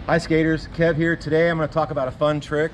Hi skaters, Kev here. Today I'm going to talk about a fun trick.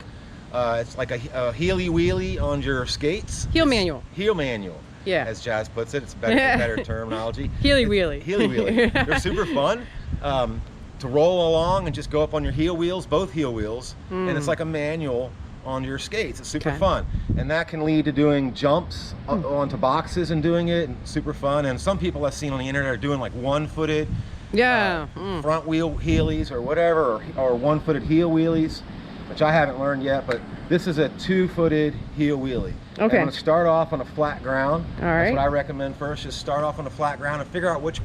It's like a heely wheelie on your skates. Heel manual. Heel manual. Yeah. As Jazz puts it, it's better terminology. Heely wheelie. Heely wheelie. They're super fun to roll along and just go up on your heel wheels, both heel wheels, and it's like a manual on your skates. It's super fun, and that can lead to doing jumps onto boxes and doing it, and super fun. And some people I've seen on the internet are doing like one-footed front wheel heelys or whatever, or one-footed heel wheelies, which I haven't learned yet, but this is a two-footed heel wheelie. Okay. I'm going to start off on a flat ground. All right. That's what I recommend first. Just start off on a flat ground and figure out which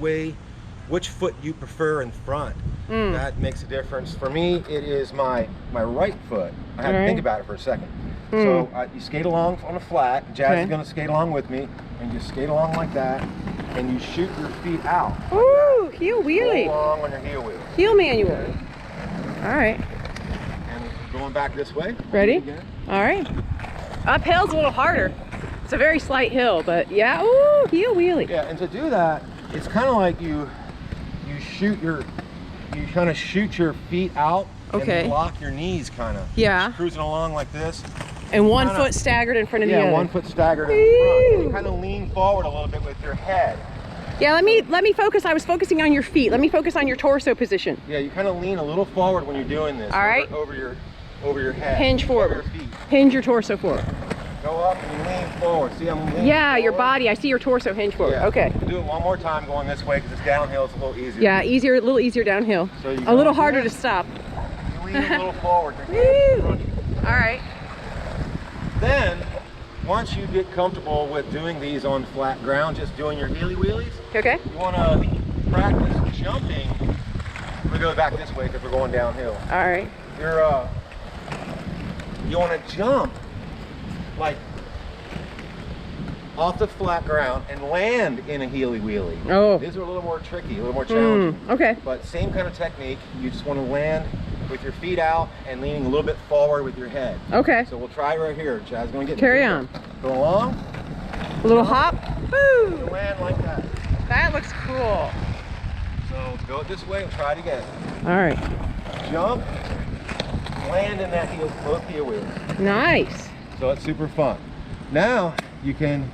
foot you prefer in front. That makes a difference. For me, it is my right foot. I had to think about it for a second. So you skate along on a flat. Jazz is going to skate along with me, and you skate along like that, and you shoot your feet out. Ooh, heel wheelie. Go along on your heel wheel. Heel manual. All right. And going back this way. Ready? All right. Uphill's a little harder. It's a very slight hill, but yeah. Ooh, heel wheelie. Yeah, and to do that, it's kind of like you kind of shoot your feet out and block your knees, kind of. Yeah. Just cruising along like this. And one foot staggered in front of the other. Yeah, one foot staggered in front. And you kind of lean forward a little bit with your head. Yeah, let me focus. I was focusing on your feet. Let me focus on your torso position. Yeah, you kind of lean a little forward when you're doing this. All right. Over your head. Hinge forward. Over your feet. Hinge your torso forward. Go up and you lean forward. See, I'm leaning forward. Your body. I see your torso hinge forward. Yeah. Okay. We'll do it one more time going this way because it's downhill. It's a little easier. Yeah, a little easier downhill. So a little harder to stop. You lean a little forward. All right. Then, once you get comfortable with doing these on flat ground, just doing your heely wheelies, you want to practice jumping. We're going to go back this way because we're going downhill. All right. You want to jump like off the flat ground and land in a heely wheelie. Oh. These are a little more tricky, a little more challenging. Okay. But same kind of technique. You just want to land with your feet out and leaning a little bit forward with your head. Okay. So we'll try right here. Jazz is going to get carry on. Go along. A little hop. Woo! Land like that. That looks cool. So go this way and try it again. All right. Jump. Land in that both heel wheels. Nice. So it's super fun. Now you can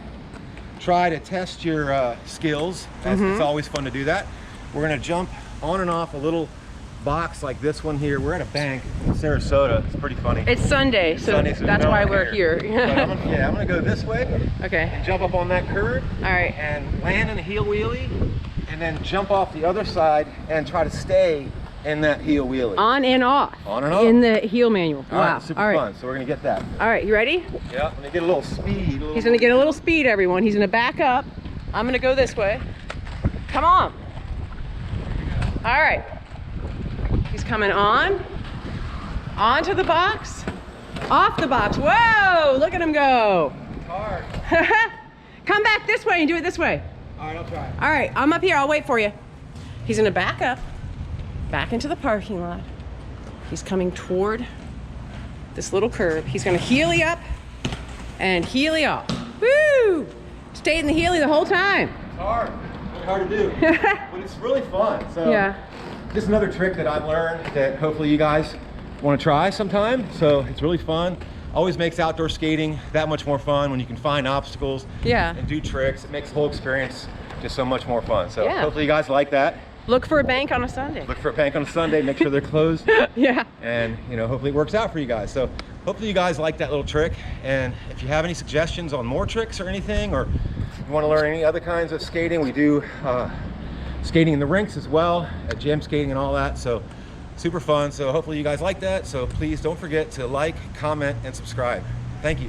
try to test your skills. It's always fun to do that. We're going to jump on and off a little box like this one here. We're at a bank in Sarasota. It's pretty funny. It's Sunday, so that's why we're here. I'm going to go this way. Okay. And jump up on that curb. All right. And land in a heel wheelie, and then jump off the other side and try to stay in that heel wheelie. On and off. On and off. In the heel manual. Wow. All right, super fun. So we're going to get that. All right, you ready? Yeah. I'm going to get a little speed. He's going to get a little speed, everyone. He's going to back up. I'm going to go this way. Come on. All right. He's coming onto the box, off the box. Whoa, look at him go. It's hard. Come back this way and do it this way. All right, I'll try. All right, I'm up here, I'll wait for you. He's gonna back up, back into the parking lot. He's coming toward this little curb. He's gonna heely up and heely off. Woo! Stayed in the heely the whole time. It's hard, really hard to do, but it's really fun. So. Yeah. Just another trick that I've learned that hopefully you guys want to try sometime. So it's really fun. Always makes outdoor skating that much more fun when you can find obstacles and do tricks. It makes the whole experience just so much more fun. So hopefully you guys like that. Look for a bank on a Sunday. Look for a bank on a Sunday. Make sure they're closed. And hopefully it works out for you guys. So hopefully you guys like that little trick. And if you have any suggestions on more tricks or anything, or you want to learn any other kinds of skating, we do skating in the rinks as well, at gym skating and all that. So super fun. So hopefully you guys like that. So please don't forget to like, comment, and subscribe. Thank you.